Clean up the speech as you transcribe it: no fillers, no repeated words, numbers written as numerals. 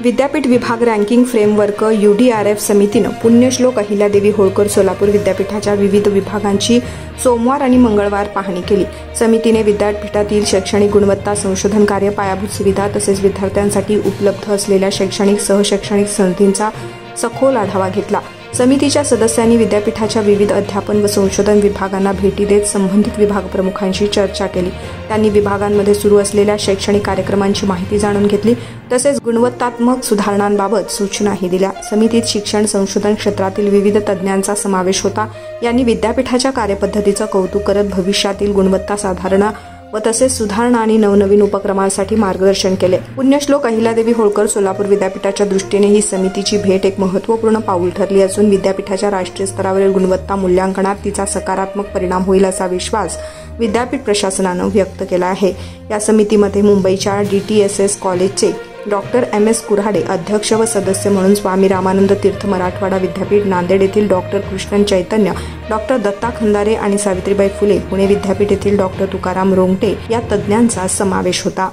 विद्यापीठ विभाग ranking framework UDRF समितीनं पुण्यश्लोक अहिल्यादेवी होळकर सोलापूर विद्यापीठाच्या विविध विभागांची सोमवार आणि मंगळवार पाहणी केली। समितीने विद्यापीठातील शैक्षणिक गुणवत्ता, संशोधन कार्य, पायाभूत सुविधा तसेच विद्यार्थ्यांसाठी उपलब्ध असलेल्या शैक्षणिक सहशैक्षणिक संधींचा सखोल आढावा घेतला। समितीच्या सदस्यांनी विद्यापीठाच्या विविध अध्यापन व संशोधन विभागांना भेटी देत संबंधित विभाग प्रमुखांशी चर्चा केली। त्यांनी विभागांमध्ये सुरू असलेल्या शैक्षणिक कार्यक्रमांची माहिती जाणून घेतली तसेच गुणवत्तात्मक सुधारणांबाबत सूचनाही दिल्या। समितीत शिक्षण संशोधन क्षेत्रातील विविध तज्ज्ञांचा समावेश होता। यांनी विद्यापीठाच्या कार्यपद्धतीचं कौतुक करत भविष्यातील गुणवत्ता साधारणा व तसेच सुधारणा आणि नवनवीन उपक्रमांसाठी मार्गदर्शन केले। पुण्यश्लोक अहिल्यादेवी होळकर सोलापूर विद्यापीठाच्या दृष्टीने ही समितीची भेट एक महत्त्वपूर्ण पाऊल ठरली असून विद्यापीठाच्या राष्ट्रीय स्तरावरील गुणवत्ता मूल्यांकनात तिचा सकारात्मक परिणाम होईल असा विश्वास विद्यापीठ प्रशासनानं व्यक्त केला आहे। या समितीमध्ये मुंबईच्या DTSS कॉलेजचे डॉक्टर MS कुऱ्हाडे अध्यक्ष व सदस्य म्हणून, स्वामी रामानंद तीर्थ मराठवाडा विद्यापीठ नांदेड येथील डॉक्टर कृष्णन चैतन्य, डॉक्टर दत्ता खंदारे आणि सावित्रीबाई फुले पुणे विद्यापीठ येथील डॉक्टर तुकाराम रोंगटे या तज्ज्ञांचा समावेश होता।